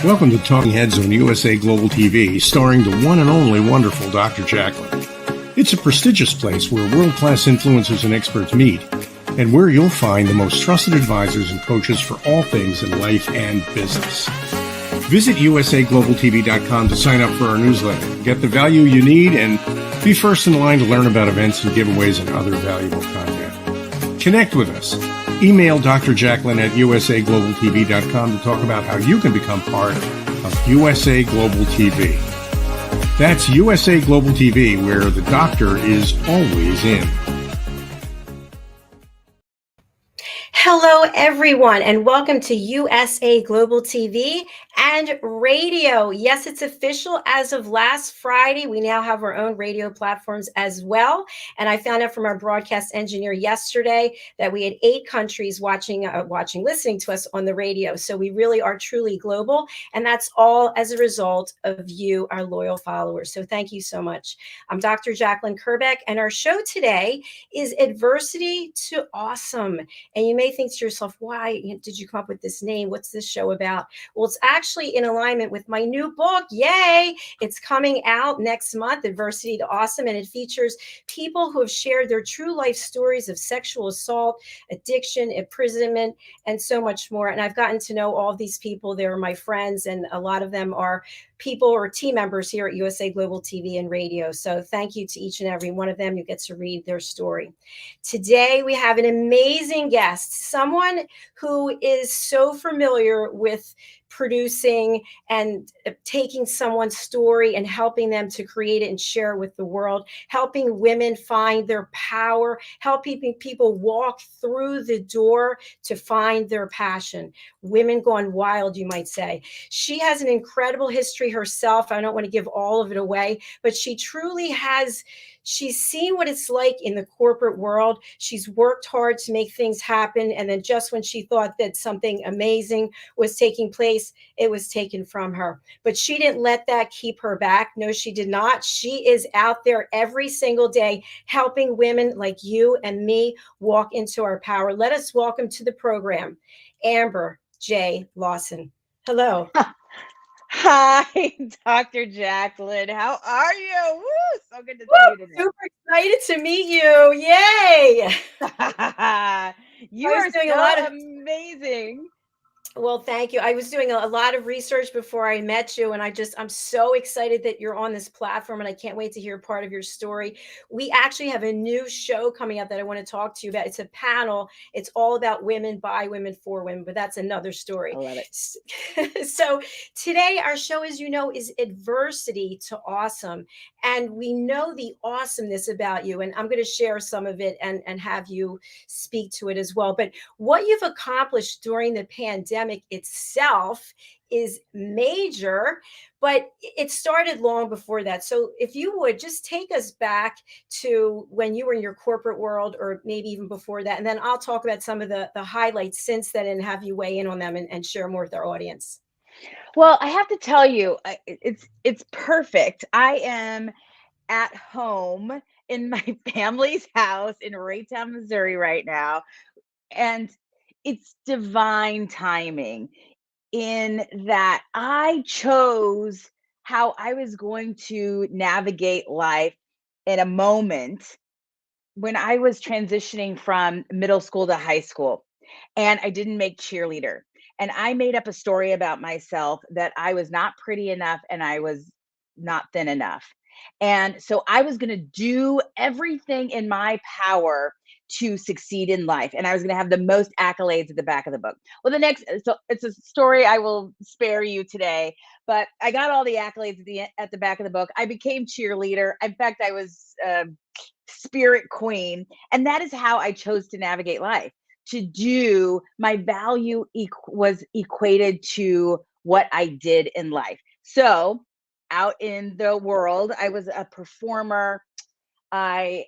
Welcome to Talking Heads on USA Global TV, starring the one and only wonderful Dr. JACALYN. It's a prestigious place where world-class influencers and experts meet, and where you'll find the most trusted advisors and coaches for all things in life and business. Visit usaglobaltv.com to sign up for our newsletter, get the value you need, and be first in line to learn about events and giveaways and other valuable content. Connect with us. Email Dr. JACALYN at usaglobaltv.com to talk about how you can become part of USA Global TV. That's USA Global TV, where the doctor is always in. Hello, everyone, and welcome to USA Global TV and radio. Yes, it's official. As of last Friday, we now have our own radio platforms as well. And I found out from our broadcast engineer yesterday that we had 8 countries listening to us on the radio. So we really are truly global. And that's all as a result of you, our loyal followers. So thank you so much. I'm Dr. JACALYN KERBECK, and our show today is Adversity to Awesome. And you may think to yourself, why did you come up with this name? What's this show about? Well, it's actually in alignment with my new book. Yay! It's coming out next month, Adversity to Awesome, and it features people who have shared their true life stories of sexual assault, addiction, imprisonment, and so much more. And I've gotten to know all of these people. They're my friends, and a lot of them are people or team members here at USA Global TV and Radio. So thank you to each and every one of them. You get to read their story. Today, we have an amazing guest, someone who is so familiar with producing and taking someone's story and helping them to create it and share it with the world, helping women find their power, helping people walk through the door to find their passion. Women gone wild, you might say. She has an incredible history herself. I don't want to give all of it away, but she truly has. She's seen what it's like in the corporate world. She's worked hard to make things happen. And then just when she thought that something amazing was taking place, it was taken from her. But she didn't let that keep her back. No, she did not. She is out there every single day helping women like you and me walk into our power. Let us welcome to the program, Amber J. Lawson. Hello. Hi, Dr. JACALYN. How are you? Woo, so good to see you today. Super excited to meet you. Yay. You are so amazing. Well, thank you. I was doing a lot of research before I met you, and I'm so excited that you're on this platform, and I can't wait to hear part of your story. We actually have a new show coming up that I want to talk to you about. It's a panel. It's all about women, by women, for women, but that's another story. I love it. So today our show, as you know, is Adversity to Awesome. And we know the awesomeness about you, and I'm going to share some of it and have you speak to it as well. But what you've accomplished during the pandemic itself is major, but it started long before that. So if you would just take us back to when you were in your corporate world, or maybe even before that, and then I'll talk about some of the highlights since then and have you weigh in on them and share more with our audience. Well, I have to tell you, it's perfect. I am at home in my family's house in Raytown, Missouri right now, and it's divine timing in that I chose how I was going to navigate life in a moment when I was transitioning from middle school to high school, and I didn't make cheerleader. And I made up a story about myself that I was not pretty enough and I was not thin enough. And so I was going to do everything in my power to succeed in life. And I was going to have the most accolades at the back of the book. Well, so it's a story I will spare you today, but I got all the accolades at the back of the book. I became cheerleader. In fact, I was spirit queen. And that is how I chose to navigate life. To do, my value was equated to what I did in life. So out in the world, I was a performer. I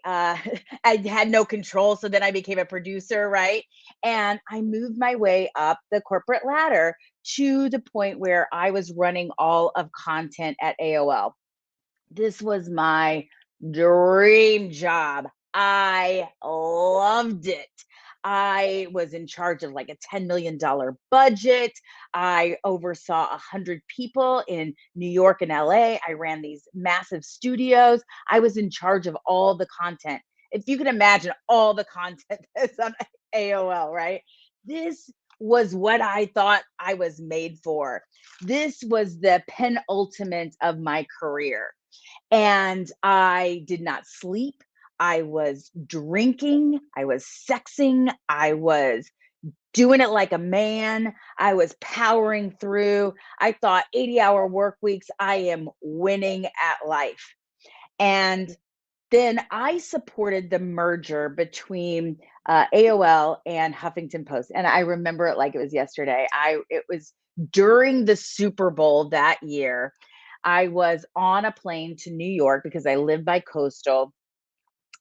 had no control. So then I became a producer, right? And I moved my way up the corporate ladder to the point where I was running all of content at AOL. This was my dream job. I loved it. I was in charge of like a $10 million budget. I oversaw 100 people in New York and LA. I ran these massive studios. I was in charge of all the content. If you can imagine all the content that's on AOL, right? This was what I thought I was made for. This was the penultimate of my career. And I did not sleep. I was drinking. I was sexing. I was doing it like a man. I was powering through. I thought 80-hour work weeks, I am winning at life. And then I supported the merger between AOL and Huffington Post. And I remember it like it was yesterday. It was during the Super Bowl that year. I was on a plane to New York because I live by coastal.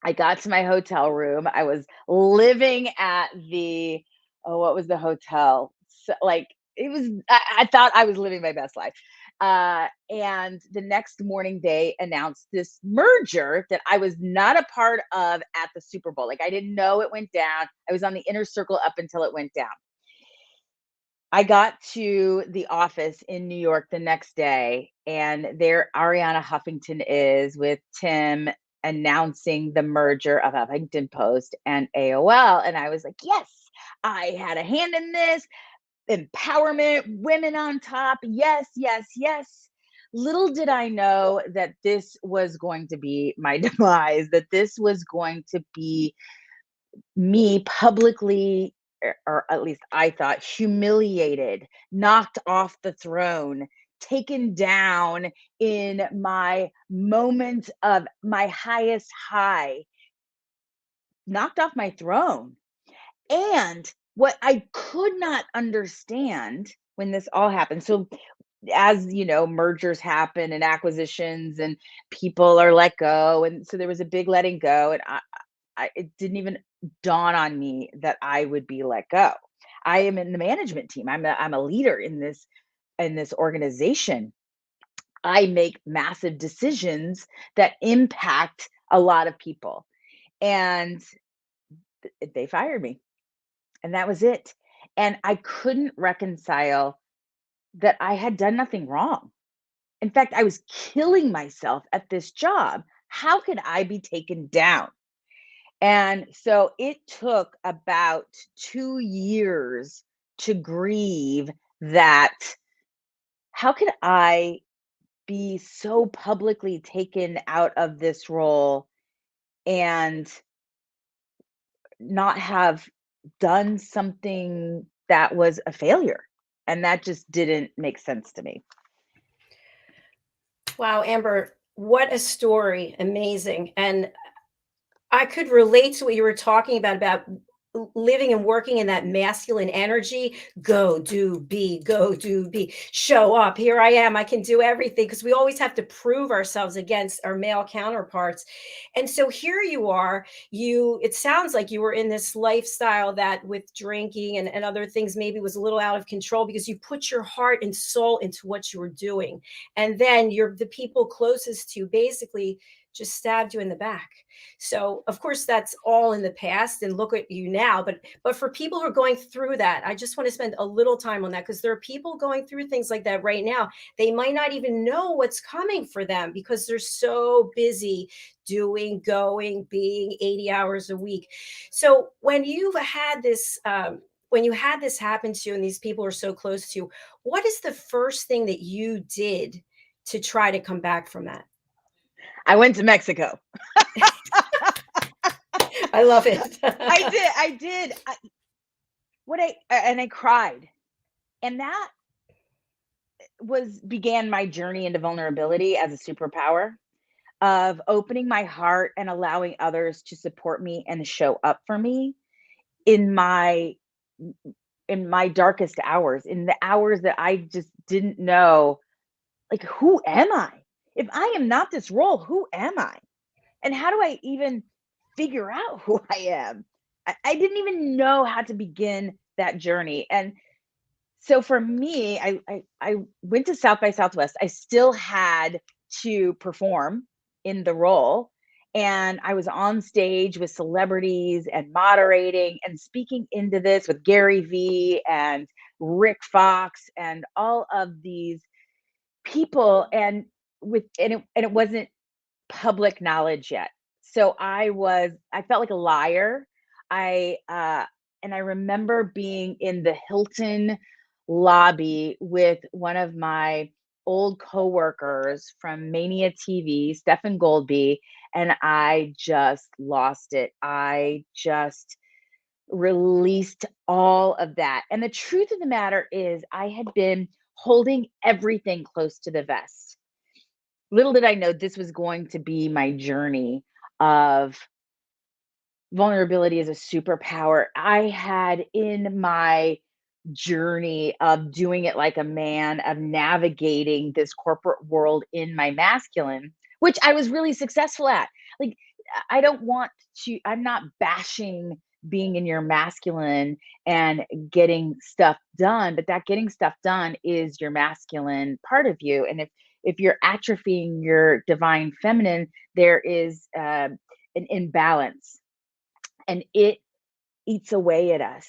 I got to my hotel room. I was living at the, oh, what was the hotel? So, like, it was, I thought I was living my best life. And the next morning, they announced this merger that I was not a part of at the Super Bowl. Like, I didn't know it went down. I was on the inner circle up until it went down. I got to the office in New York the next day, and there Ariana Huffington is with Tim announcing the merger of Huffington Post and AOL. And I was like, yes, I had a hand in this. Empowerment, women on top. Yes, yes, yes. Little did I know that this was going to be my demise, that this was going to be me publicly, or at least I thought, humiliated, knocked off the throne, taken down in my moment of my highest high, knocked off my throne. And what I could not understand when this all happened. So, as you know, mergers happen and acquisitions, and people are let go. And so there was a big letting go. And it didn't even dawn on me that I would be let go. I am in the management team. I'm a leader in this organization. I make massive decisions that impact a lot of people. And they fired me. And that was it. And I couldn't reconcile that I had done nothing wrong. In fact, I was killing myself at this job. How could I be taken down? And so it took about 2 years to grieve that. How could I be so publicly taken out of this role and not have done something that was a failure? And that just didn't make sense to me. Wow, Amber, what a story. Amazing. And I could relate to what you were talking about living and working in that masculine energy. Go, do, be, go, do, be, show up. Here I am. I can do everything, because we always have to prove ourselves against our male counterparts. And so here you are, it sounds like you were in this lifestyle that, with drinking and other things, maybe was a little out of control, because you put your heart and soul into what you were doing. And then the people closest to you basically just stabbed you in the back. So of course that's all in the past, and look at you now. But for people who are going through that, I just want to spend a little time on that, because there are people going through things like that right now. They might not even know what's coming for them, because they're so busy doing, going, being 80 hours a week. So when you've had this, when you had this happen to you, and these people are so close to you, what is the first thing that you did to try to come back from that? I went to Mexico. I love it. I did. I cried. And that began my journey into vulnerability as a superpower, of opening my heart and allowing others to support me and show up for me in my darkest hours, in the hours that I just didn't know, like, who am I? If I am not this role, who am I? And how do I even figure out who I am? I didn't even know how to begin that journey. And so for me, I went to South by Southwest. I still had to perform in the role. And I was on stage with celebrities and moderating and speaking into this with Gary Vee and Rick Fox and all of these people, and it wasn't public knowledge yet. So I felt like a liar. I remember being in the Hilton lobby with one of my old coworkers from Mania TV, Stephen Goldby, and I just lost it. I just released all of that. And the truth of the matter is, I had been holding everything close to the vest. Little did I know this was going to be my journey of vulnerability as a superpower. I had in my journey of doing it like a man, of navigating this corporate world in my masculine, which I was really successful at. Like, I don't want to, I'm not bashing being in your masculine and getting stuff done, but that getting stuff done is your masculine part of you. And if you're atrophying your divine feminine, there is an imbalance, and it eats away at us.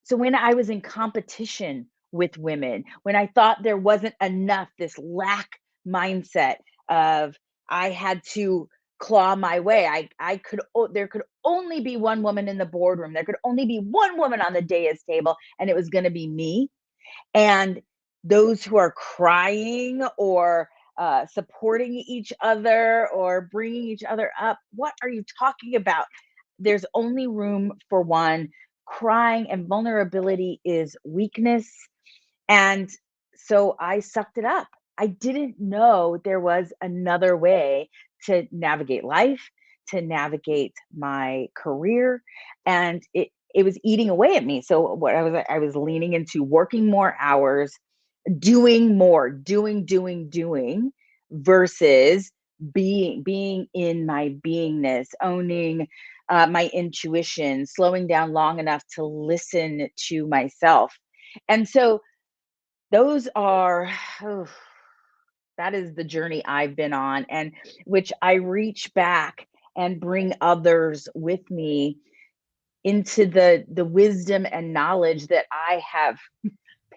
So when I was in competition with women, when I thought there wasn't enough, this lack mindset of I had to claw my way. There could only be one woman in the boardroom. There could only be one woman on the dais table, and it was going to be me. And those who are crying or supporting each other or bringing each other up, what are you talking about? There's only room for one. Crying and vulnerability is weakness. And so I sucked it up. I didn't know there was another way to navigate life, to navigate my career, and it was eating away at me. So what I was leaning into working more hours, doing more, doing versus being in my beingness, owning my intuition, slowing down long enough to listen to myself. And so those are that is the journey I've been on, and which I reach back and bring others with me into the wisdom and knowledge that I have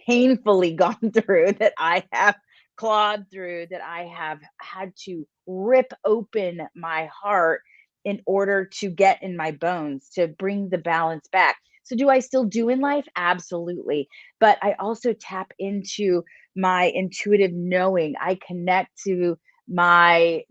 painfully gone through, that I have clawed through, that I have had to rip open my heart in order to get in my bones, to bring the balance back. So do I still do in life? Absolutely. But I also tap into my intuitive knowing. I connect to my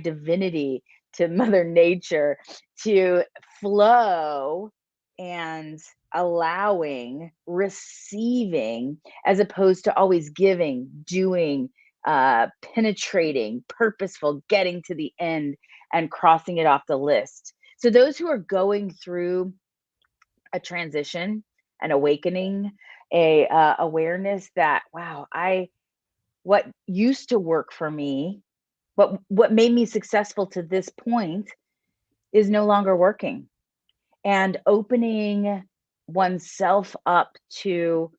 divinity, to Mother Nature, to flow and allowing, receiving, as opposed to always giving, doing, penetrating, purposeful, getting to the end and crossing it off the list. So those who are going through a transition, an awakening, a awareness that, wow, what used to work for me, what made me successful to this point is no longer working. And opening oneself up to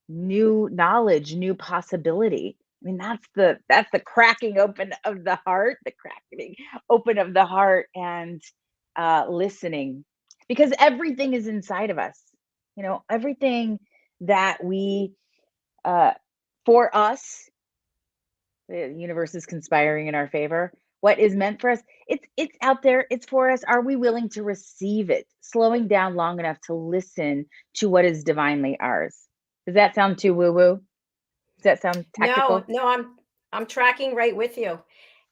new knowledge, new possibility. I mean, that's the cracking open of the heart, the cracking open of the heart, and listening, because everything is inside of us. You know, everything that we, for us, the universe is conspiring in our favor. What is meant for us, it's out there, it's for us. Are we willing to receive it? Slowing down long enough to listen to what is divinely ours. Does that sound too woo-woo? Does that sound No, tactical? no, I'm tracking right with you,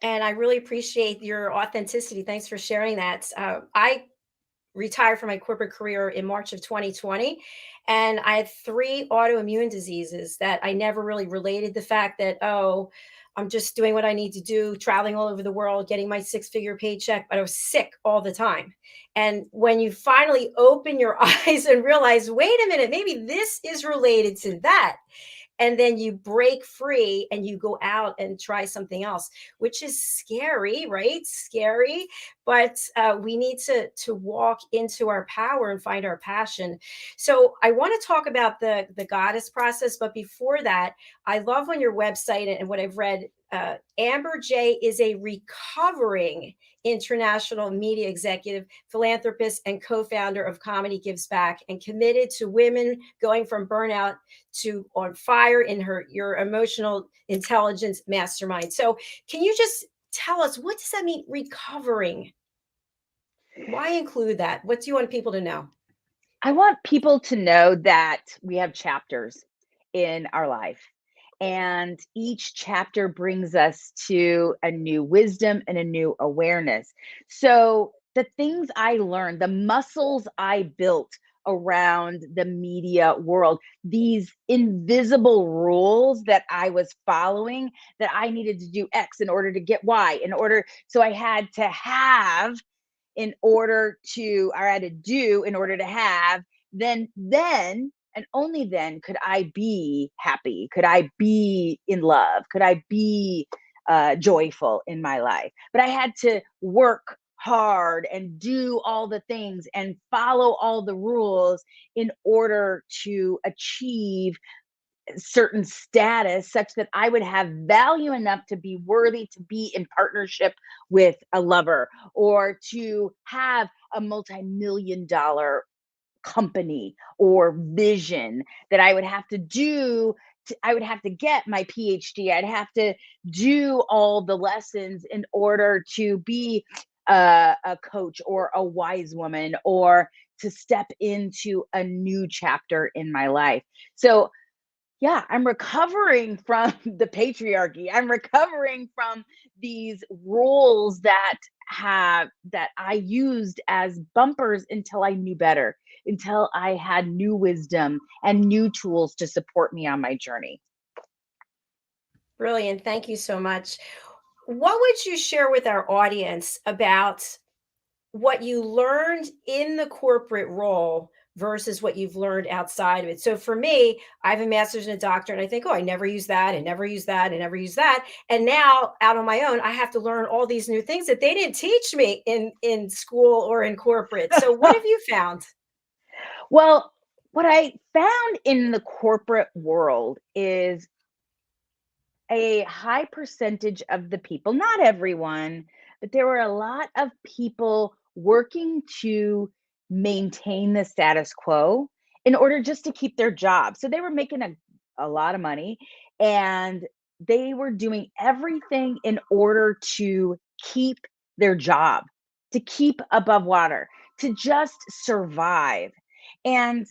and I really appreciate your authenticity. Thanks for sharing that. I retired from my corporate career in March of 2020, and I had 3 autoimmune diseases that I never really related the fact that, oh, I'm just doing what I need to do, traveling all over the world, getting my 6-figure paycheck, but I was sick all the time. And when you finally open your eyes and realize, wait a minute, maybe this is related to that, and then you break free and you go out and try something else, which is scary, right? Scary, but we need to walk into our power and find our passion. So I want to talk about the goddess process, but before that, I love on your website and what I've read Amber J is a recovering international media executive, philanthropist, and co-founder of Comedy Gives Back, and committed to women going from burnout to on fire in your emotional intelligence mastermind. So can you just tell us, what does that mean, recovering? Why include that? What do you want people to know? I want people to know that we have chapters in our life, and each chapter brings us to a new wisdom and a new awareness. So, the things I learned, the muscles I built around the media world, these invisible rules that I was following, that I needed to do X in order to get Y, so I had to have in order to, or I had to do in order to have, then and only then could I be happy, could I be in love, could I be joyful in my life. But I had to work hard and do all the things and follow all the rules in order to achieve certain status, such that I would have value enough to be worthy to be in partnership with a lover, or to have a multi-million-dollar company or vision, that I would have to do. I would have to get my PhD. I'd have to do all the lessons in order to be a coach or a wise woman, or to step into a new chapter in my life. So yeah, I'm recovering from the patriarchy. I'm recovering from these roles that I used as bumpers until I knew better, until I had new wisdom and new tools to support me on my journey. Brilliant. Thank you so much. What would you share with our audience about what you learned in the corporate role versus what you've learned outside of it? So for me, I have a master's and a doctorate, and I think, oh, I never use that, and never use that, and never use that. And now out on my own, I have to learn all these new things that they didn't teach me in school or in corporate. So what have you found? Well, what I found in the corporate world is a high percentage of the people, not everyone, but there were a lot of people working to maintain the status quo in order just to keep their job. So they were making a lot of money, and they were doing everything in order to keep their job, to keep above water, to just survive. And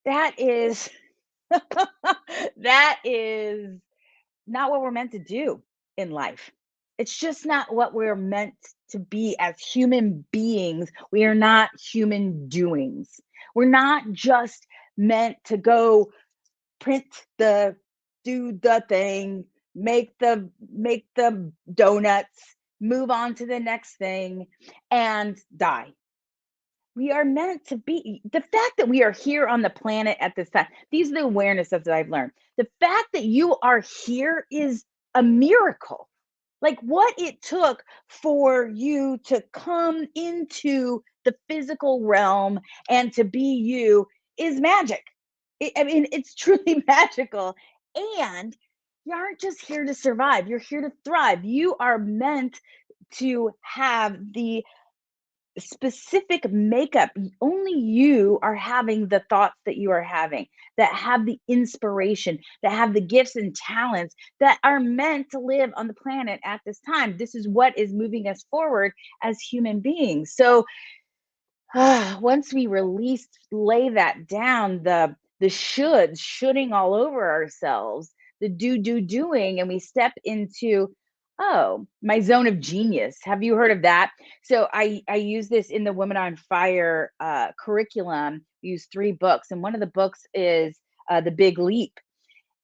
that is that is not what we're meant to do in life. It's just not what we're meant to be as human beings. We are not human doings. We're not just meant to go print the do the thing, make the donuts, move on to the next thing, and die. We are meant to be, the fact that we are here on the planet at this time, these are the awarenesses that I've learned. The fact that you are here is a miracle. Like, what it took for you to come into the physical realm and to be you is magic. I mean, it's truly magical. And you aren't just here to survive, you're here to thrive. You are meant to have the specific makeup. Only you are having the thoughts that you are having, that have the inspiration, that have the gifts and talents that are meant to live on the planet at this time. This is what is moving us forward as human beings. So once we lay that down, the shoulding all over ourselves, the doing, and we step into, oh, my zone of genius. Have you heard of that? So I use this in the Women on Fire curriculum. We use 3 books, and one of the books is The Big Leap.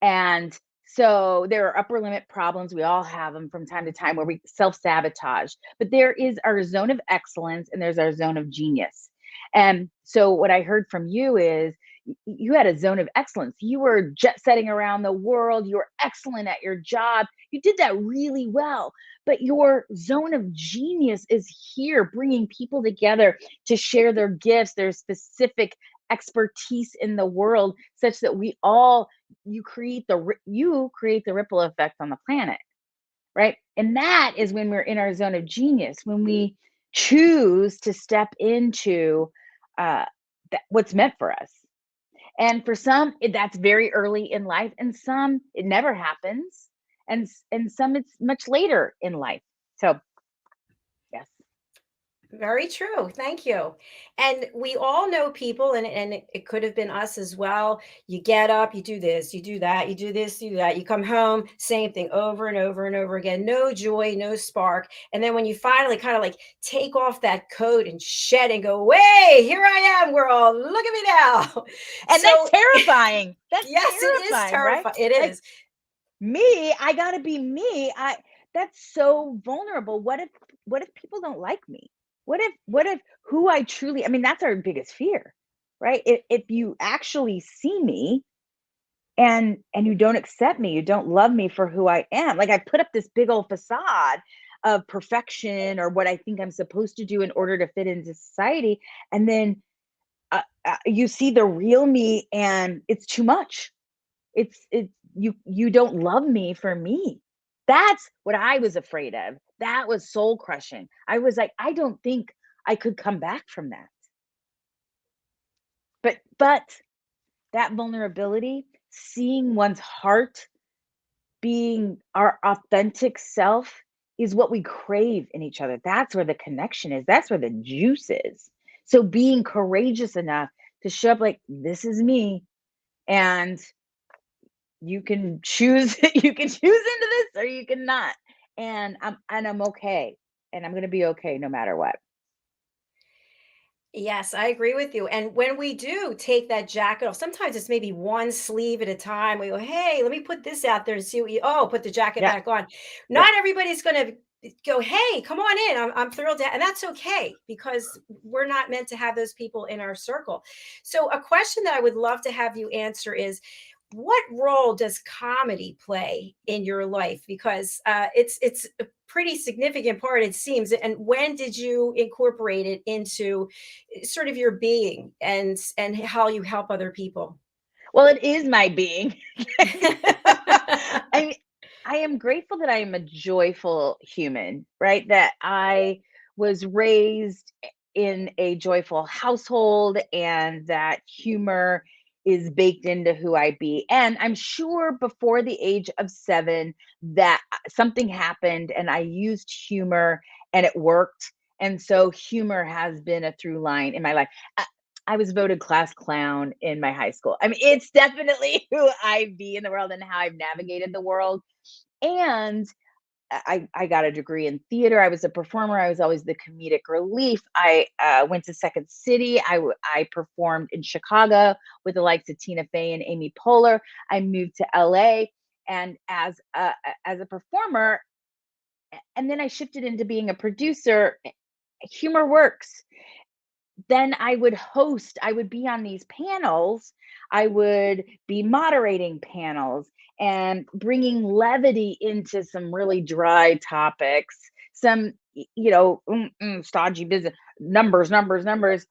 And so there are upper limit problems. We all have them from time to time, where we self-sabotage. But there is our zone of excellence, and there's our zone of genius. And so what I heard from you is you had a zone of excellence. You were jet setting around the world. You were excellent at your job. You did that really well. But your zone of genius is here, bringing people together to share their gifts, their specific expertise in the world, such that we all, you create the ripple effect on the planet. right? And that is when we're in our zone of genius, when we choose to step into what's meant for us. And for some, that's very early in life, and some it never happens, and some it's much later in life. So, yes, Very true. Thank you. And we all know people, and it could have been us as well. You get up, you do this, you do that, you do this, you do that. You come home, same thing over and over and over again. No joy, no spark. And then when you finally kind of like take off that coat and shed and go, "Way, here I am, world. Look at me now." and that's So, terrifying. That's yes, it is terrifying, right? terrifying. It Like is. me, I gotta be me. That's so vulnerable. What if people don't like me? What if who I truly, I mean, that's our biggest fear, right? If you actually see me and you don't accept me, you don't love me for who I am. Like I put up this big old facade of perfection or what I think I'm supposed to do in order to fit into society. And then you see the real me and it's too much. It's you don't love me for me. That's what I was afraid of. That was soul crushing. I was like, I don't think I could come back from that. But that vulnerability, seeing one's heart, being our authentic self is what we crave in each other. That's where the connection is. That's where the juice is. So being courageous enough to show up like this is me, and you can choose you can choose into this or you cannot. And I'm okay. And I'm going to be okay no matter what. Yes, I agree with you. And when we do take that jacket off, sometimes it's maybe one sleeve at a time. We go, "Hey, let me put this out there and see what you." Oh, put the jacket Yeah. back on. Yep. Not everybody's going to go, "Hey, come on in. I'm thrilled to," and that's okay because we're not meant to have those people in our circle. So, a question that I would love to have you answer is, what role does comedy play in your life? Because it's a pretty significant part, it seems. And when did you incorporate it into sort of your being and how you help other people? Well, it is my being. I I am grateful that I am a joyful human, right? That I was raised in a joyful household and that humor is baked into who I be. And I'm sure before the age of 7 that something happened and I used humor and it worked. And so humor has been a through line in my life. I was voted class clown in my high school. I mean, it's definitely who I be in the world and how I've navigated the world. And I got a degree in theater. I was a performer. I was always the comedic relief. I went to Second City. I performed in Chicago with the likes of Tina Fey and Amy Poehler. I moved to LA, and as a performer, and then I shifted into being a producer. Humor works. Then I would host, I would be on these panels, I would be moderating panels and bringing levity into some really dry topics, some, stodgy business, numbers,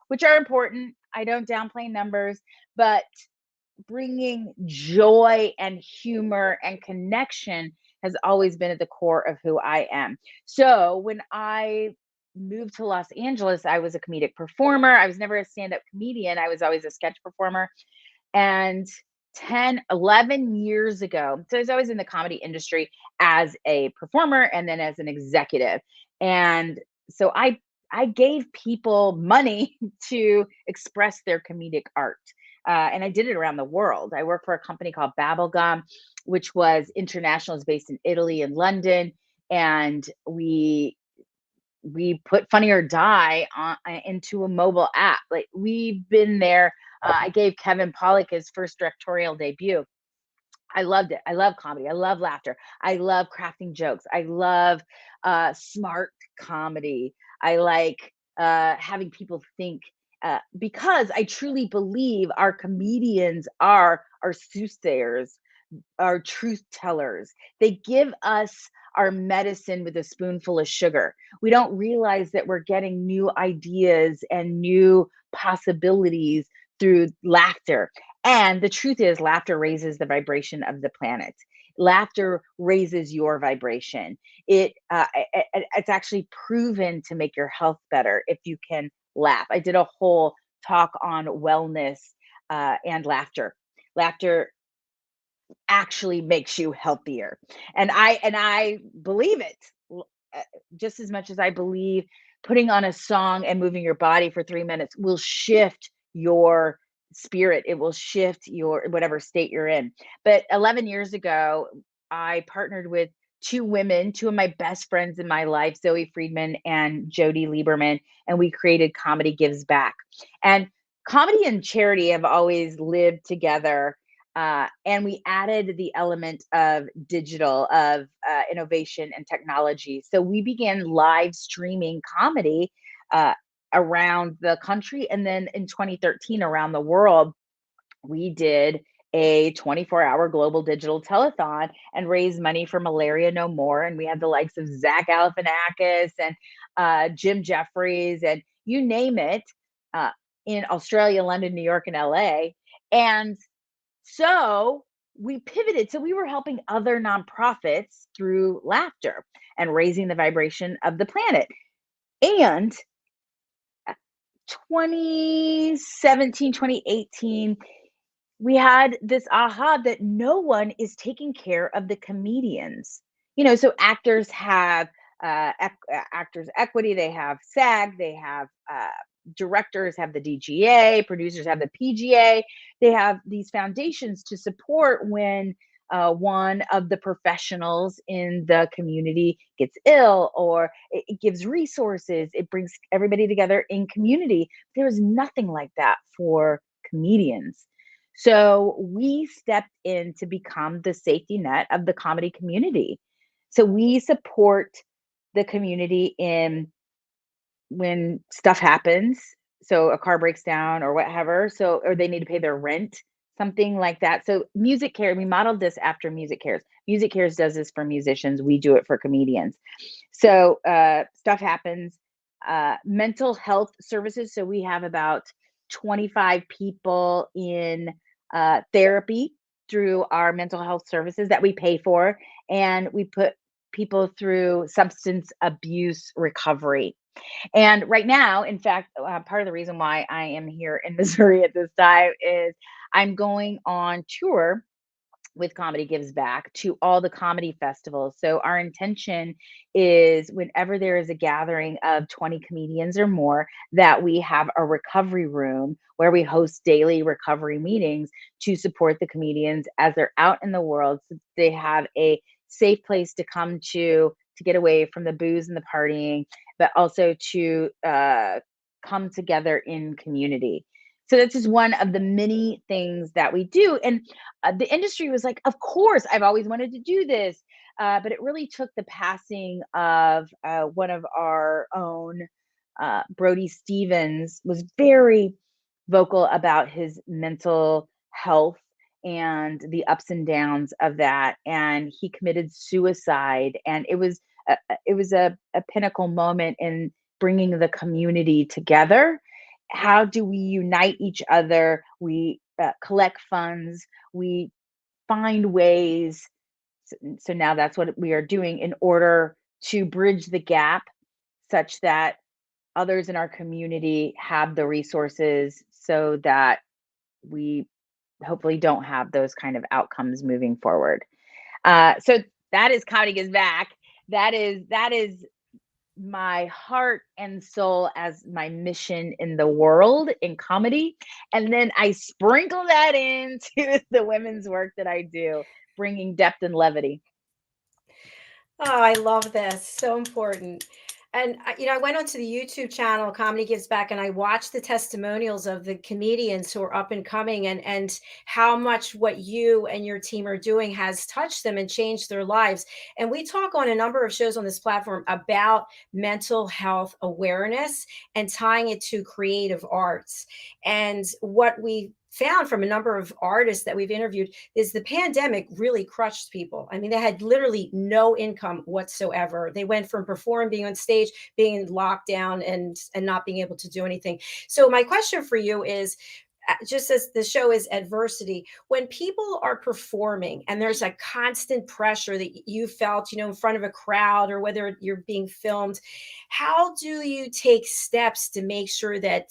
which are important. I don't downplay numbers, but bringing joy and humor and connection has always been at the core of who I am. So when I moved to Los Angeles, I was a comedic performer. I was never a stand up comedian, I was always a sketch performer. And 10, 11 years ago, so I was always in the comedy industry as a performer and then as an executive. And so I gave people money to express their comedic art. And I did it around the world. I worked for a company called Babblegum, which was international, is based in Italy and London. And we put Funny or Die into a mobile app. Like we've been there. I gave Kevin Pollak his first directorial debut. I loved it. I love comedy. I love laughter. I love crafting jokes. I love smart comedy. I like having people think, because I truly believe our comedians are our soothsayers, our truth tellers. They give us our medicine with a spoonful of sugar. We don't realize that we're getting new ideas and new possibilities through laughter. And the truth is, laughter raises the vibration of the planet. Laughter raises your vibration. It's actually proven to make your health better if you can laugh. I did a whole talk on wellness and laughter. Laughter actually makes you healthier, and I believe it just as much as I believe putting on a song and moving your body for 3 minutes will shift your spirit. It will shift your whatever state you're in. But 11 years ago, I partnered with two women, two of my best friends in my life, Zoe Friedman and Jody Lieberman, and we created Comedy Gives Back. And comedy and charity have always lived together. And we added the element of digital, of innovation and technology. So we began live streaming comedy around the country. And then in 2013, around the world, we did a 24-hour global digital telethon and raised money for Malaria No More. And we had the likes of Zach Galifianakis and Jim Jeffries and you name it in Australia, London, New York, and LA. And so we pivoted. So we were helping other nonprofits through laughter and raising the vibration of the planet. And 2017, 2018, we had this aha that no one is taking care of the comedians. So actors have actors equity, they have SAG, they have directors have the DGA, producers have the PGA. They have these foundations to support when one of the professionals in the community gets ill, or it gives resources, it brings everybody together in community. There is nothing like that for comedians. So we stepped in to become the safety net of the comedy community. So we support the community in when stuff happens. So a car breaks down or whatever. So, or they need to pay their rent, something like that. So Music Cares, we modeled this after Music Cares. Music Cares does this for musicians. We do it for comedians. So stuff happens. Mental health services. So we have about 25 people in therapy through our mental health services that we pay for. And we put people through substance abuse recovery. And right now, in fact, part of the reason why I am here in Missouri at this time is I'm going on tour with Comedy Gives Back to all the comedy festivals. So our intention is whenever there is a gathering of 20 comedians or more, that we have a recovery room where we host daily recovery meetings to support the comedians as they're out in the world, so they have a safe place to come to get away from the booze and the partying, but also to come together in community. So that's just one of the many things that we do. And the industry was like, of course, I've always wanted to do this. But it really took the passing of one of our own, Brody Stevens, was very vocal about his mental health and the ups and downs of that. And he committed suicide. And it was a pinnacle moment in bringing the community together. How do we unite each other? We collect funds. We find ways. So now that's what we are doing in order to bridge the gap such that others in our community have the resources so that we hopefully don't have those kind of outcomes moving forward. So that is Comedy Gives Back. That is my heart and soul as my mission in the world in comedy. And then I sprinkle that into the women's work that I do, bringing depth and levity. Oh, I love this. So important. And I went onto the YouTube channel Comedy Gives Back, and I watched the testimonials of the comedians who are up and coming, and how much what you and your team are doing has touched them and changed their lives. And we talk on a number of shows on this platform about mental health awareness and tying it to creative arts. And what we found from a number of artists that we've interviewed is the pandemic really crushed people. I mean, they had literally no income whatsoever. They went from performing, being on stage, being locked down, and not being able to do anything. So my question for you is, just as the show is adversity, when people are performing and there's a constant pressure that you felt, in front of a crowd or whether you're being filmed, how do you take steps to make sure that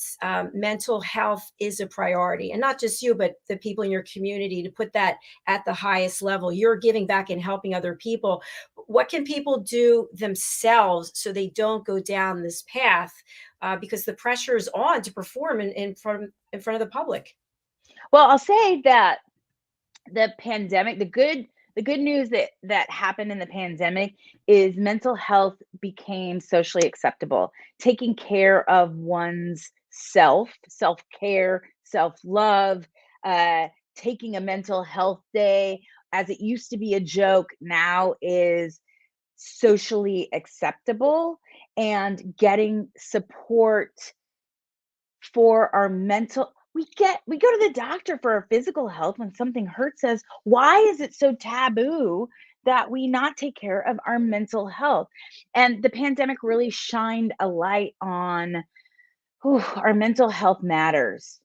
mental health is a priority? And not just you, but the people in your community, to put that at the highest level. You're giving back and helping other people. What can people do themselves so they don't go down this path? Because the pressure is on to perform in front of the public. Well, I'll say that the pandemic, the good news that happened in the pandemic is mental health became socially acceptable. Taking care of one's self-care, self-love, taking a mental health day, as it used to be a joke, now is socially acceptable, and getting support for our mental, we go to the doctor for our physical health when something hurts us. Why is it so taboo that we not take care of our mental health? And the pandemic really shined a light on, our mental health matters.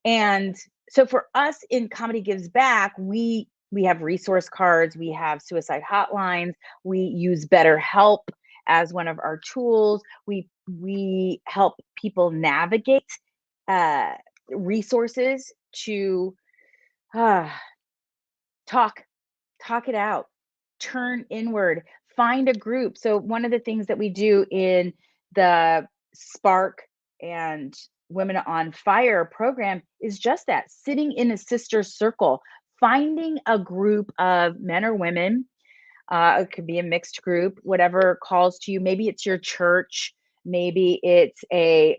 And so for us in Comedy Gives Back, we have resource cards, we have suicide hotlines, we use BetterHelp as one of our tools. We help people navigate resources to uh, talk it out, turn inward, find a group. So one of the things that we do in the Spark and Women on Fire program is just that, sitting in a sister circle, finding a group of men or women. It could be a mixed group, whatever calls to you. Maybe it's your church. Maybe it's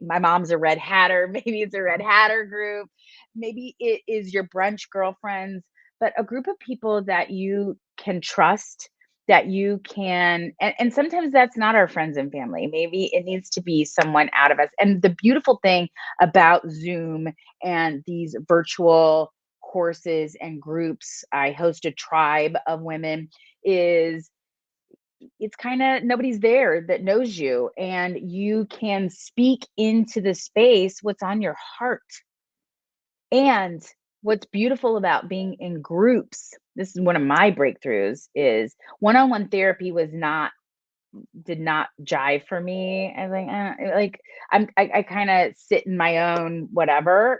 my mom's a Red Hatter. Maybe it's a Red Hatter group. Maybe it is your brunch girlfriends, but a group of people that you can trust, that you can, and sometimes that's not our friends and family. Maybe it needs to be someone out of us. And the beautiful thing about Zoom and these virtual courses and groups, I host a tribe of women, is it's kind of, nobody's there that knows you, and you can speak into the space what's on your heart. And what's beautiful about being in groups, this is one of my breakthroughs, is one-on-one therapy did not jive for me. I was like, I kind of sit in my own whatever,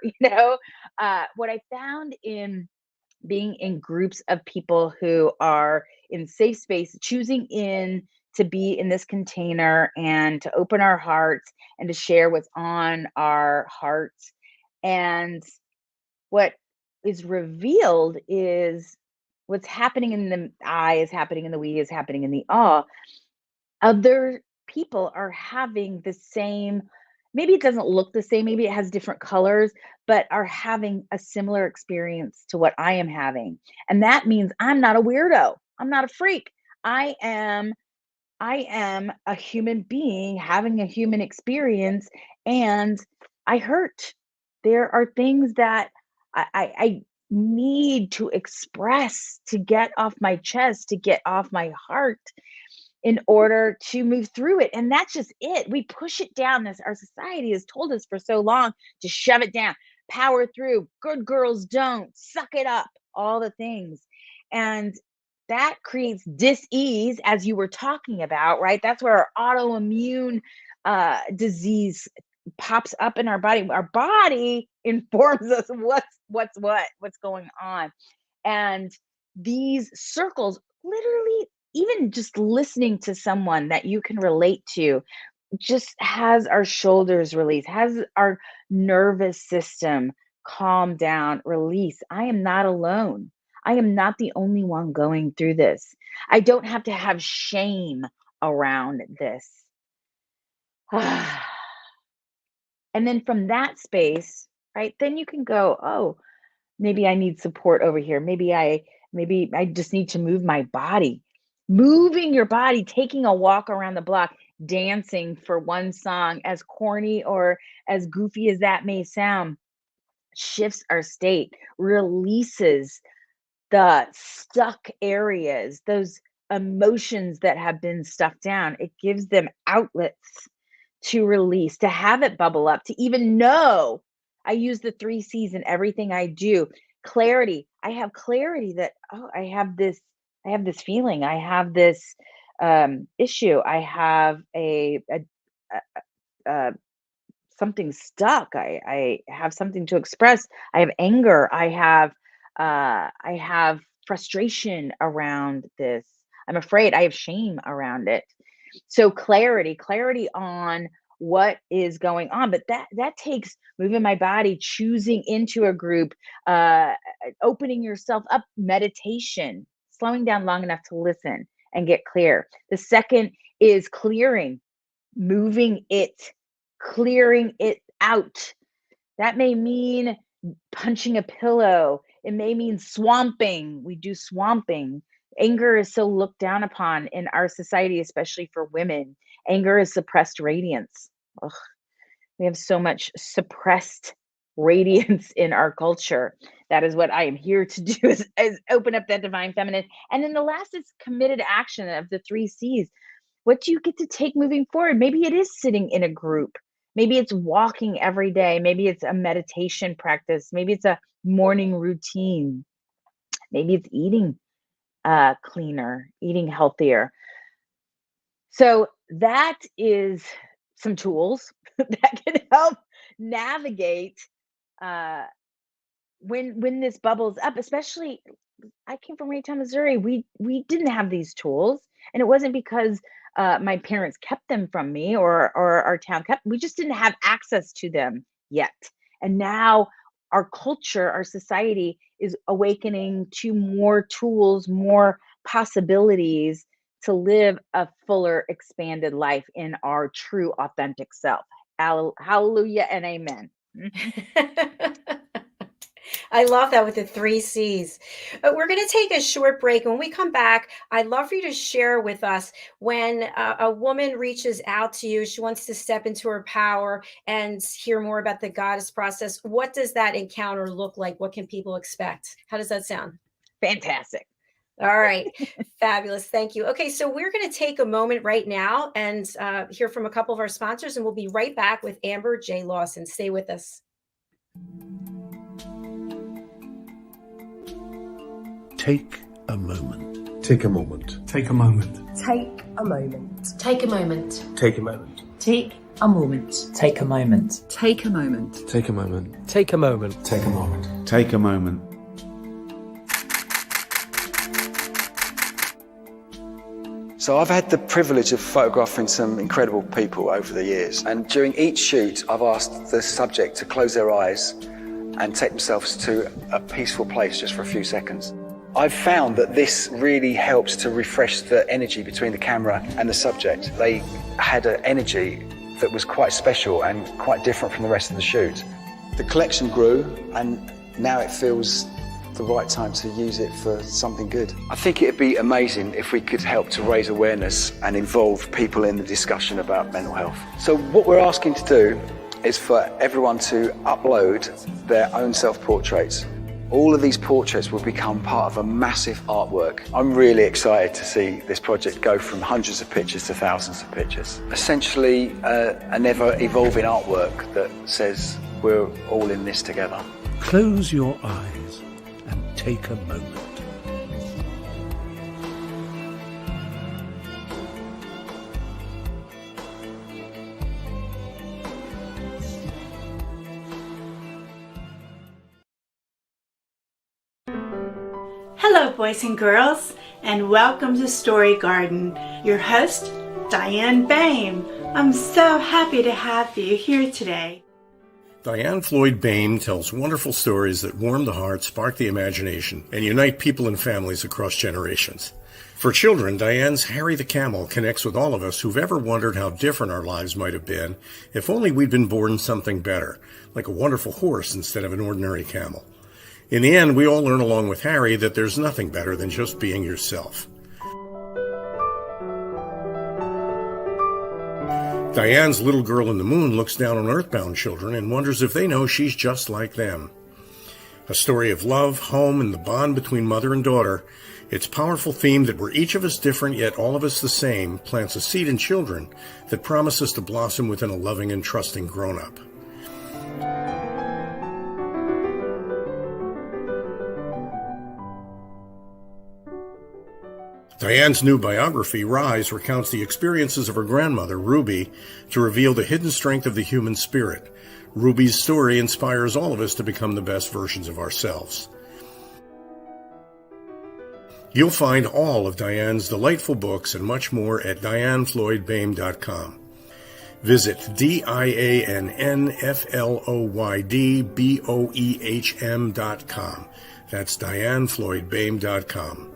what I found in being in groups of people who are in safe space, choosing to be in this container and to open our hearts and to share what's on our hearts. And what is revealed is what's happening in the I is happening in the we is happening in the all. Other people are having the same, maybe it doesn't look the same, maybe it has different colors, but are having a similar experience to what I am having. And that means I'm not a weirdo. I'm not a freak. I am a human being having a human experience, and I hurt. There are things that I need to express, to get off my chest, to get off my heart, in order to move through it. And that's just it. We push it down. This, our society has told us for so long to shove it down, power through, good girls don't, suck it up, all the things. And that creates dis-ease, as you were talking about, right? That's where our autoimmune disease pops up in our body. Our body informs us what's going on. And these circles, literally, even just listening to someone that you can relate to, just has our shoulders release, has our nervous system calm down, release. I am not alone. I am not the only one going through this. I don't have to have shame around this. And then from that space, right, then you can go, oh, maybe I need support over here. Maybe I just need to move my body. Moving your body, taking a walk around the block, dancing for one song, as corny or as goofy as that may sound, shifts our state, releases the stuck areas, those emotions that have been stuck down. It gives them outlets to release, to have it bubble up, to even know I use the 3 C's in everything I do. Clarity. I have clarity that, oh, I have this feeling. I have this issue. I have a something stuck. I have something to express. I have anger. I have frustration around this. I'm afraid. I have shame around it. So clarity on what is going on. But that takes moving my body, choosing into a group, opening yourself up, meditation, slowing down long enough to listen and get clear. The second is clearing, moving it, clearing it out. That may mean punching a pillow. It may mean swamping. We do swamping. Anger is so looked down upon in our society, especially for women. Anger is suppressed radiance. Ugh. We have so much suppressed radiance in our culture. That is what I am here to do, is open up that divine feminine. And then the last is committed action of the 3 C's. What do you get to take moving forward? Maybe it is sitting in a group. Maybe it's walking every day. Maybe it's a meditation practice. Maybe it's a morning routine. Maybe it's eating cleaner, eating healthier. So that is some tools that can help navigate when this bubbles up. Especially, I came from Raytown, Missouri. We didn't have these tools, and it wasn't because my parents kept them from me or our town kept. We just didn't have access to them yet. And now our culture, our society is awakening to more tools, more possibilities to live a fuller, expanded life in our true, authentic self. Hallelujah and amen. I love that with the 3 C's. We're going to take a short break. When we come back, I'd love for you to share with us when a woman reaches out to you, she wants to step into her power and hear more about the goddess process. What does that encounter look like? What can people expect? How does that sound? Fantastic. All right. Fabulous. Thank you. Okay. So we're going to take a moment right now and hear from a couple of our sponsors, and we'll be right back with Amber J. Lawson. Stay with us. Take a moment. Take a moment. Take a moment. Take a moment. Take a moment. Take a moment. Take a moment. Take a moment. Take a moment. Take a moment. Take a moment. Take a moment. Take a moment. So I've had the privilege of photographing some incredible people over the years, and during each shoot I've asked the subject to close their eyes and take themselves to a peaceful place just for a few seconds. I've found that this really helps to refresh the energy between the camera and the subject. They had an energy that was quite special and quite different from the rest of the shoot. The collection grew, and now it feels the right time to use it for something good. I think it'd be amazing if we could help to raise awareness and involve people in the discussion about mental health. So what we're asking to do is for everyone to upload their own self-portraits. All of these portraits will become part of a massive artwork. I'm really excited to see this project go from hundreds of pictures to thousands of pictures. Essentially, an ever-evolving artwork that says we're all in this together. Close your eyes and take a moment. Hello, boys and girls, and welcome to Story Garden. Your host, Diane Boehm. I'm so happy to have you here today. Diane Floyd Boehm tells wonderful stories that warm the heart, spark the imagination, and unite people and families across generations. For children, Diane's Harry the Camel connects with all of us who've ever wondered how different our lives might have been if only we'd been born something better, like a wonderful horse instead of an ordinary camel. In the end, we all learn along with Harry that there's nothing better than just being yourself. Diane's Little Girl in the Moon looks down on earthbound children and wonders if they know she's just like them. A story of love, home, and the bond between mother and daughter, its powerful theme that we're each of us different yet all of us the same plants a seed in children that promises to blossom within a loving and trusting grown-up. Diane's new biography, Rise, recounts the experiences of her grandmother, Ruby, to reveal the hidden strength of the human spirit. Ruby's story inspires all of us to become the best versions of ourselves. You'll find all of Diane's delightful books and much more at dianefloydboehm.com. Visit dianefloydboehm.com. That's dianefloydboehm.com.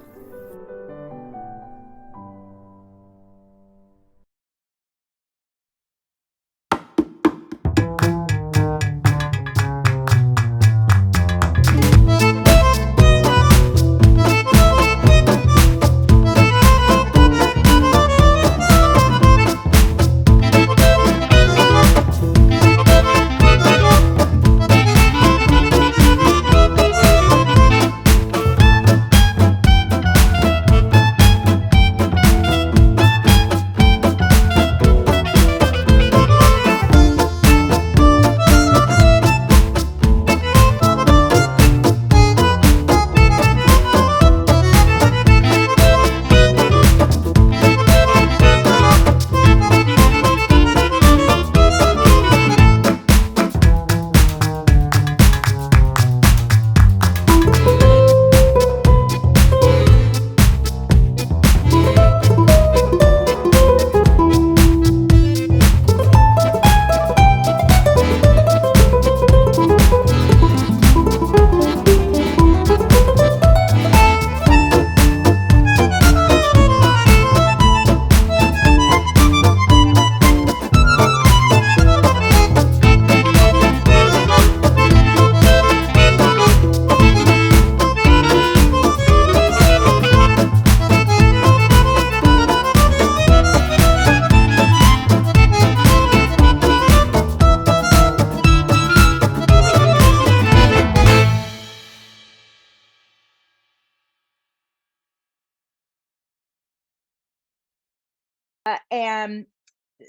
And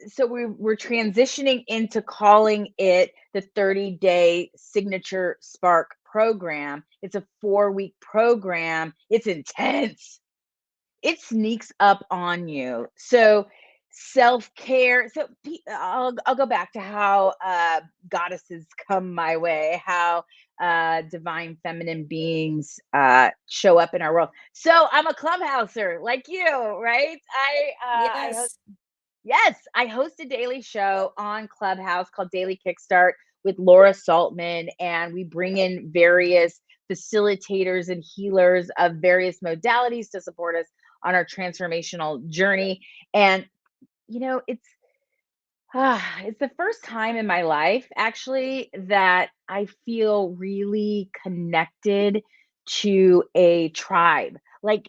so we're transitioning into calling it the 30-day signature spark program. It's a 4-week program. It's intense. It sneaks up on you. So self-care. So I'll go back to how goddesses come my way, how divine feminine beings show up in our world. So I'm a clubhouser like you, right? Yes. I host a daily show on Clubhouse called Daily Kickstart with Laura Saltman, and we bring in various facilitators and healers of various modalities to support us on our transformational journey. And it's the first time in my life actually that I feel really connected to a tribe. Like,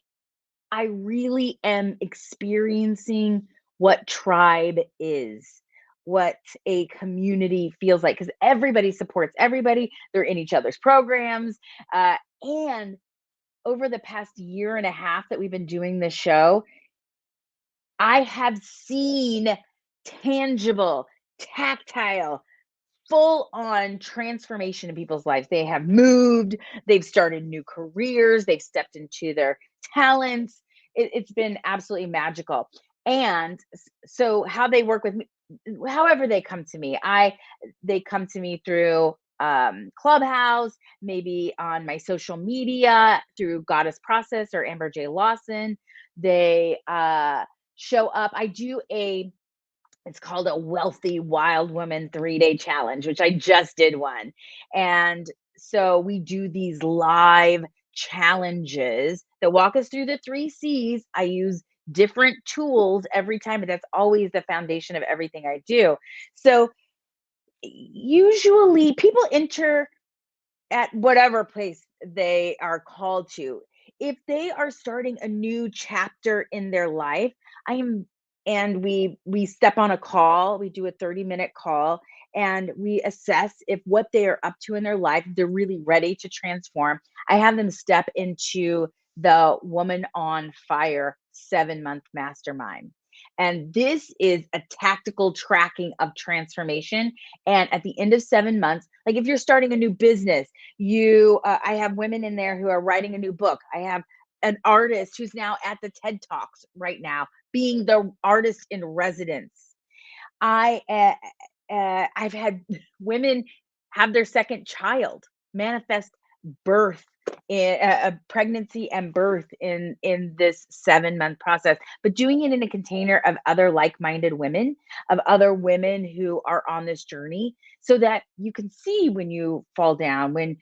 I really am experiencing what tribe is, what a community feels like, because everybody supports everybody. They're in each other's programs. And over the past year and a half that we've been doing this show, I have seen tangible, tactile, full on transformation in people's lives. They have moved, they've started new careers, they've stepped into their talents. It's been absolutely magical. And so how they work with me, however they come to me, they come to me through Clubhouse, maybe on my social media through Goddess Process or Amber J Lawson. They show up. I do it's called a Wealthy Wild Woman 3-day challenge, which I just did one. And so we do these live challenges that walk us through the 3 C's. I use different tools every time, but that's always the foundation of everything I do. So usually people enter at whatever place they are called to. If they are starting a new chapter in their life, and we step on a call, we do a 30-minute call, and we assess if what they are up to in their life, they're really ready to transform. I have them step into the Woman on Fire 7-month mastermind. And this is a tactical tracking of transformation. And at the end of 7 months, like if you're starting a new business, I have women in there who are writing a new book. I have an artist who's now at the TED Talks right now, being the artist in residence. I've had women have their second child, manifest birth, a pregnancy and birth in this 7-month process, but doing it in a container of other like-minded women, of other women who are on this journey, so that you can see when you fall down, when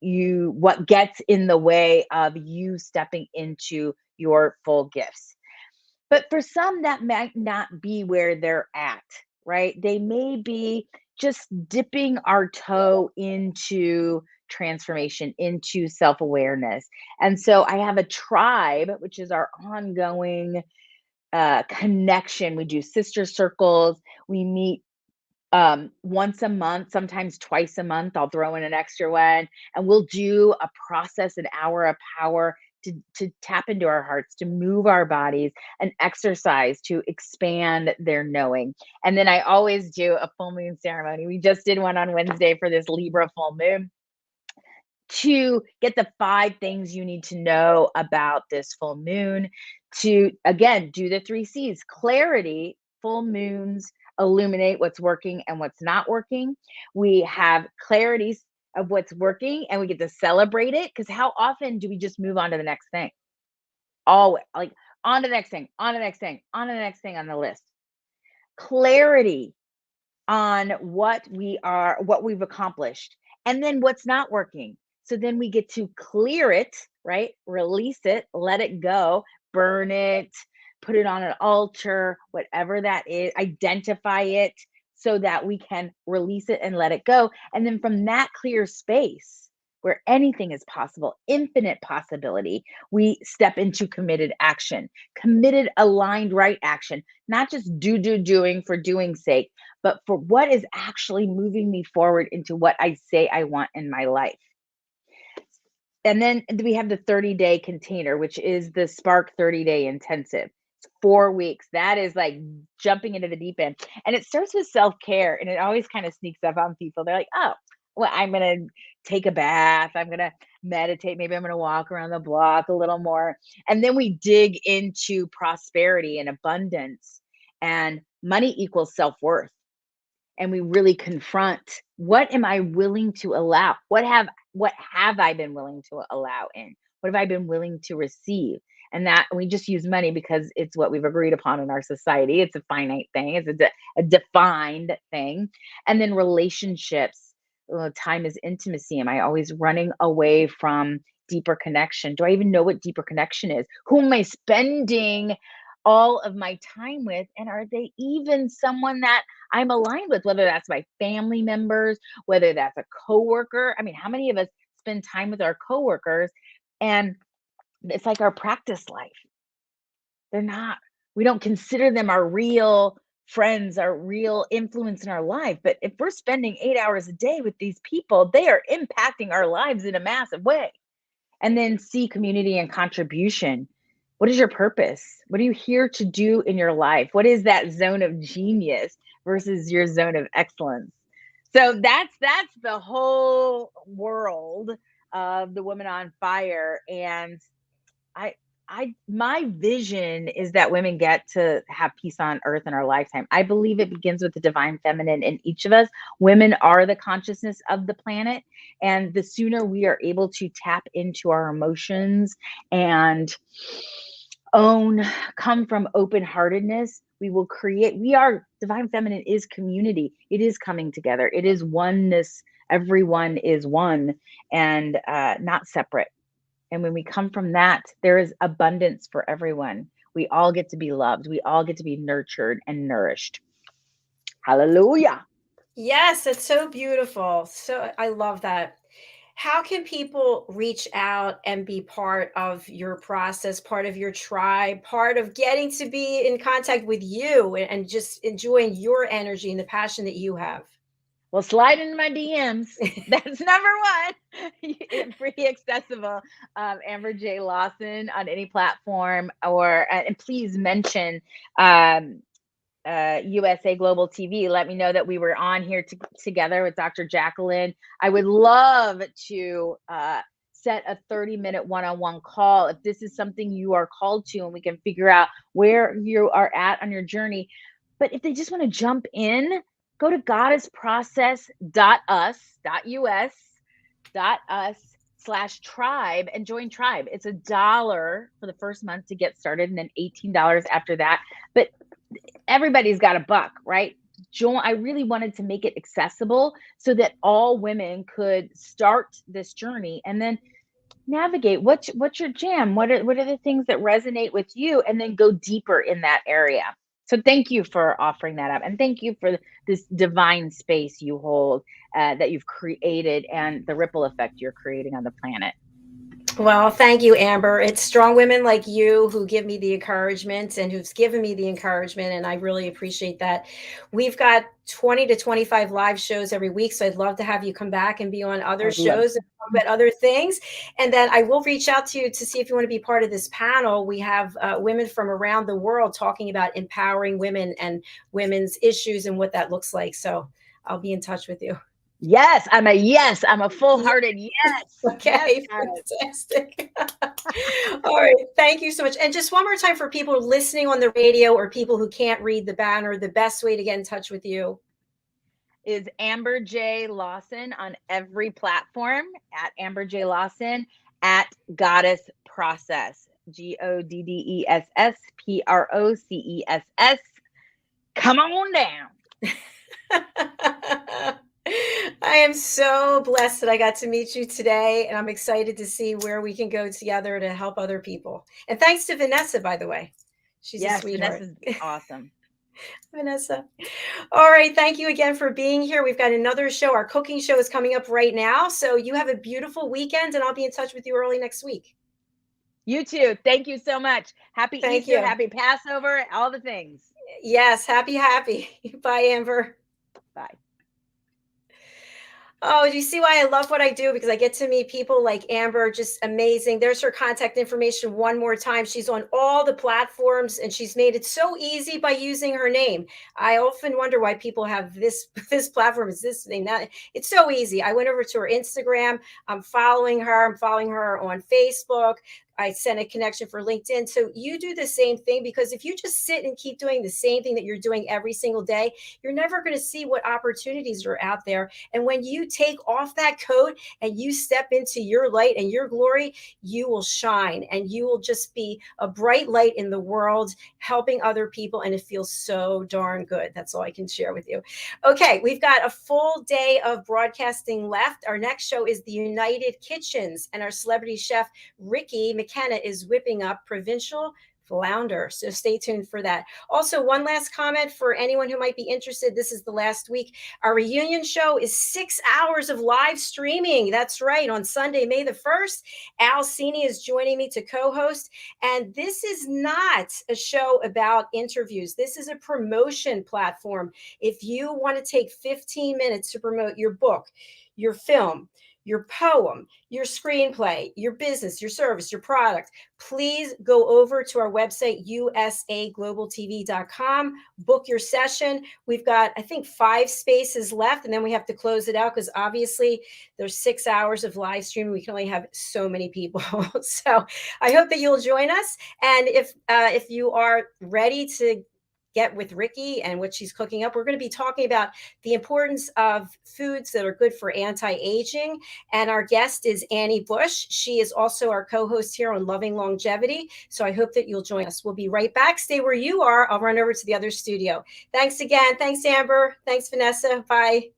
you what gets in the way of you stepping into your full gifts. But for some, that might not be where they're at, right? They may be just dipping our toe into transformation, into self-awareness. And so I have a tribe, which is our ongoing connection. We do sister circles. We meet once a month, sometimes twice a month. I'll throw in an extra one, and we'll do a process, an hour of power to tap into our hearts, to move our bodies, an exercise to expand their knowing. And then I always do a full moon ceremony. We just did one on Wednesday for this Libra full moon, to get the 5 things you need to know about this full moon, to again do the 3 C's. Clarity. Full moons illuminate what's working and what's not working. We have clarity of what's working, and we get to celebrate it, because how often do we just move on to the next thing? Always, like, on to the next thing, on to the next thing, on to the next thing on the list. Clarity on what we've accomplished, and then what's not working. So then we get to clear it, right? Release it, let it go, burn it, put it on an altar, whatever that is, identify it, so that we can release it and let it go. And then from that clear space where anything is possible, infinite possibility, we step into committed action, committed, aligned, right action, not just doing for doing's sake, but for what is actually moving me forward into what I say I want in my life. And then we have the 30-day container, which is the Spark 30-day intensive. 4 weeks. That is like jumping into the deep end. And it starts with self-care, and it always kind of sneaks up on people. They're like, oh, well, I'm going to take a bath. I'm going to meditate. Maybe I'm going to walk around the block a little more. And then we dig into prosperity and abundance, and money equals self-worth. And we really confront, what am I willing to allow? What have I been willing to allow in? What have I been willing to receive? And that we just use money because it's what we've agreed upon in our society. It's a finite thing. It's a defined thing. And then relationships. Time is intimacy. Am I always running away from deeper connection? Do I even know what deeper connection is? Who am I spending all of my time with? And are they even someone that I'm aligned with? Whether that's my family members, whether that's a coworker. I mean, how many of us spend time with our coworkers and it's like our practice life? We don't consider them our real friends, our real influence in our life. But if we're spending 8 hours a day with these people, they are impacting our lives in a massive way. And then see community and contribution. What is your purpose? What are you here to do in your life? What is that zone of genius versus your zone of excellence? So that's the whole world of the Woman on Fire. And my vision is that women get to have peace on earth in our lifetime. I believe it begins with the divine feminine in each of us. Women are the consciousness of the planet. And the sooner we are able to tap into our emotions and come from open-heartedness, divine feminine is community. It is coming together. It is oneness. Everyone is one and not separate. And when we come from that, there is abundance for everyone. We all get to be loved. We all get to be nurtured and nourished. Hallelujah. Yes, it's so beautiful. So I love that. How can people reach out and be part of your process, part of your tribe, part of getting to be in contact with you and just enjoying your energy and the passion that you have? Well, slide into my DMs. That's number one. Pretty accessible. Amber J Lawson on any platform, and please mention USA Global TV. Let me know that we were on here together with Dr. JACALYN. I would love to set a 30-minute one-on-one call if this is something you are called to, and we can figure out where you are at on your journey. But if they just want to jump in, go to goddessprocess.us/tribe and join Tribe. It's $1 for the first month to get started, and then $18 after that. But everybody's got a buck, right? I really wanted to make it accessible so that all women could start this journey and then navigate what's your jam, what are the things that resonate with you, and then go deeper in that area. So thank you for offering that up, and thank you for this divine space you hold, that you've created, and the ripple effect you're creating on the planet. Well, thank you, Amber. It's strong women like you who give me the encouragement and who's given me the encouragement, and I really appreciate that. We've got 20 to 25 live shows every week, so I'd love to have you come back and be on other shows and talk about other things. And then I will reach out to you to see if you want to be part of this panel. We have women from around the world talking about empowering women and women's issues and what that looks like. So I'll be in touch with you. Yes, I'm a full-hearted yes. Okay, yes, fantastic. All right, thank you so much. And just one more time for people listening on the radio or people who can't read the banner, the best way to get in touch with you is Amber J Lawson on every platform, at Amber J Lawson, at Goddess Process, GODDESSPROCESS. Come on down. I am so blessed that I got to meet you today, and I'm excited to see where we can go together to help other people. And thanks to Vanessa, by the way. She's a sweetheart. Vanessa's awesome. Vanessa. All right. Thank you again for being here. We've got another show. Our cooking show is coming up right now. So you have a beautiful weekend, and I'll be in touch with you early next week. You too. Thank you so much. Happy Thank Easter, you. happy Passover, all the things. Yes. Happy. Bye, Amber. Bye. Oh, you see why I love what I do? Because I get to meet people like Amber, just amazing. There's her contact information one more time. She's on all the platforms, and she's made it so easy by using her name. I often wonder why people have this platform, is this thing. That it's so easy. I went over to her Instagram. I'm following her. I'm following her on Facebook. I sent a connection for LinkedIn. So you do the same thing, because if you just sit and keep doing the same thing that you're doing every single day, you're never going to see what opportunities are out there. And when you take off that coat and you step into your light and your glory, you will shine, and you will just be a bright light in the world, helping other people. And it feels so darn good. That's all I can share with you. Okay. We've got a full day of broadcasting left. Our next show is the United Kitchens, and our celebrity chef, Ricky McKenna, is whipping up provincial flounder. So stay tuned for that. Also, one last comment for anyone who might be interested. This is the last week. Our reunion show is 6 hours of live streaming. That's right. On Sunday, May the 1st, Al Cini is joining me to co-host. And this is not a show about interviews. This is a promotion platform. If you want to take 15 minutes to promote your book, your film, your poem, your screenplay, your business, your service, your product, please go over to our website, usaglobaltv.com, book your session. We've got, I think, 5 spaces left, and then we have to close it out because obviously there's 6 hours of live streaming. We can only have so many people. So I hope that you'll join us. And if you are ready to get with Ricky and what she's cooking up, we're going to be talking about the importance of foods that are good for anti-aging. And our guest is Annie Bush. She is also our co-host here on Loving Longevity. So I hope that you'll join us. We'll be right back. Stay where you are. I'll run over to the other studio. Thanks again. Thanks, Amber. Thanks, Vanessa. Bye.